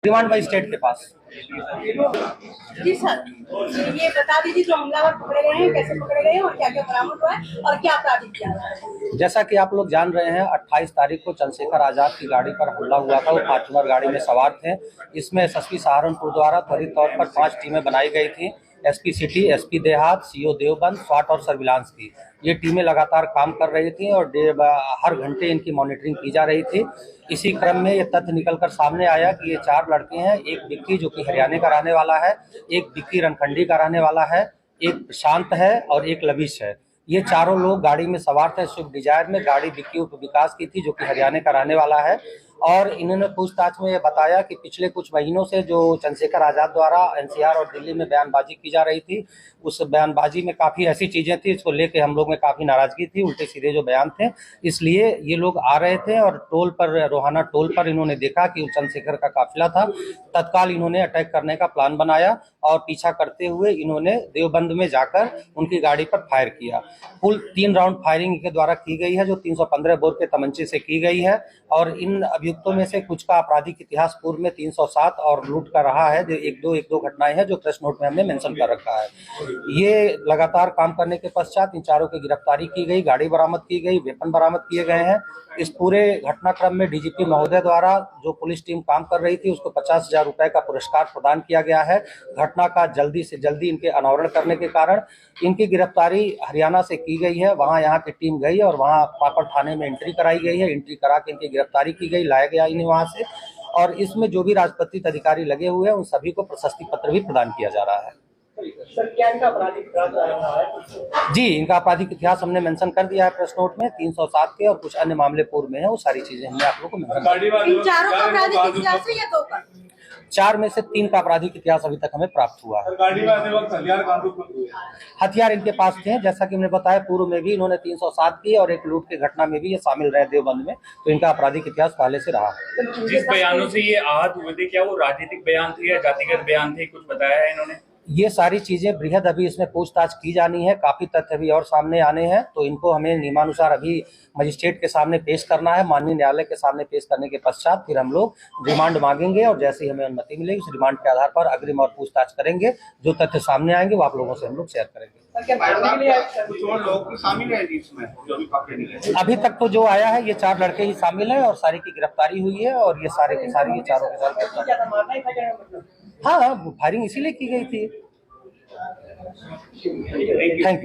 Demand by state के पास। जी sir, ये बता दीजिए जो हमलावर पकड़े गए हैं कैसे पकड़े गए हैं और क्या क्या बरामद हुआ है और क्या अपराधी किया है। जैसा कि आप लोग जान रहे हैं 28 तारीख को चंद्रशेखर आजाद की गाड़ी पर हमला हुआ था। वो फॉर्च्यूनर गाड़ी में सवार थे। इसमें एसएसपी सहारनपुर द्वारा त्वरित तौर पर 5 टीमें बनाई गई थी। एसपी सिटी, एसपी देहात, सीओ देवबंद, स्वाट और सर्विलांस की ये टीमें लगातार काम कर रही थी और हर घंटे इनकी मॉनिटरिंग की जा रही थी। इसी क्रम में ये तथ्य निकलकर सामने आया कि ये 4 लड़के हैं। एक विक्की जो कि हरियाणा का रहने वाला है, एक विक्की रणखंडी का रहने वाला है, एक प्रशांत है और एक लविश है। ये चारों लोग गाड़ी में सवार थे स्विफ्ट डिजायर में। गाड़ी विक्की उर्फ विकास की थी जो कि हरियाणा का रहने वाला है। और इन्होंने पूछताछ में ये बताया कि पिछले कुछ महीनों से जो चंद्रशेखर आजाद द्वारा एनसीआर और दिल्ली में बयानबाजी की जा रही थी, उस बयानबाजी में काफ़ी ऐसी चीज़ें थी इसको लेके हम लोग में काफ़ी नाराजगी थी, उल्टे सीधे जो बयान थे। इसलिए ये लोग आ रहे थे और टोल पर, रोहाना टोल पर इन्होंने देखा कि चंद्रशेखर का काफिला था। तत्काल इन्होंने अटैक करने का प्लान बनाया और पीछा करते हुए इन्होंने देवबंद में जाकर उनकी गाड़ी पर फायर किया। कुल 3 राउंड फायरिंग के द्वारा की गई है जो 315 बोर के तमंचे से की गई है। और इन अभियुक्तों में से कुछ का आपराधिक इतिहास पूर्व में 307 और लूट का रहा है। जो एक दो घटनाएं हैं जो प्रेस नोट में हमने मेंशन कर रखा है। ये लगातार काम करने के पश्चात इन चारों की गिरफ्तारी की गई, गाड़ी बरामद की गई, वेपन बरामद किए गए हैं। इस पूरे घटनाक्रम में डीजीपी महोदय द्वारा जो पुलिस टीम काम कर रही थी उसको 50,000 रुपए का पुरस्कार प्रदान किया गया है। घटना का जल्दी से जल्दी इनके अनावरण करने के कारण इनकी गिरफ्तारी हरियाणा से की गई है। वहां यहाँ की टीम गई और वहां पापड़ थाने में एंट्री कराई गई है। एंट्री करा के इनकी गिरफ्तारी की गई, लाया गया इन्हें वहां से। और इसमें जो भी राजपत्रित अधिकारी लगे हुए हैं उन सभी को प्रशस्ति पत्र भी प्रदान किया जा रहा है। सर, क्या इनका आपराधिक इतिहास रहा है? जी, इनका आपराधिक इतिहास हमने मेंशन कर दिया है प्रेस नोट में। 307 के और कुछ अन्य मामले पूर्व में है, वो सारी चीजें हमने आप लोगों को मेंशन कर दी। इन चारों का आपराधिक इतिहास है या 2 का? 4 में से 3 का आपराधिक इतिहास अभी तक हमें प्राप्त हुआ है। हथियार इनके पास थे, जैसा कि हमने बताया पूर्व में भी इन्होंने 307 की और एक लूट की घटना में भी ये शामिल रहे देवबंद में, तो इनका आपराधिक इतिहास पहले से रहा। जिस बयानों से ये आहत हुए थे क्या वो राजनीतिक बयान थे या जातिगत बयान थे, कुछ बताया है इन्होंने? ये सारी चीजें बृहद अभी इसमें पूछताछ की जानी है। काफी तथ्य अभी और सामने आने हैं, तो इनको हमें नियमानुसार अभी मजिस्ट्रेट के सामने पेश करना है। माननीय न्यायालय के सामने पेश करने के पश्चात फिर हम लोग रिमांड मांगेंगे और जैसे ही हमें अनुमति मिलेगी उस रिमांड के आधार पर अग्रिम और पूछताछ करेंगे। जो तथ्य सामने आएंगे वो आप लोगों से हम लोग शेयर करेंगे। अभी तक तो जो आया है ये 4 लड़के ही शामिल हैं और सारी की गिरफ्तारी हुई है और ये सारे के सारे, ये चारों के सारे। हाँ, फायरिंग इसीलिए की गई थी। Thank you.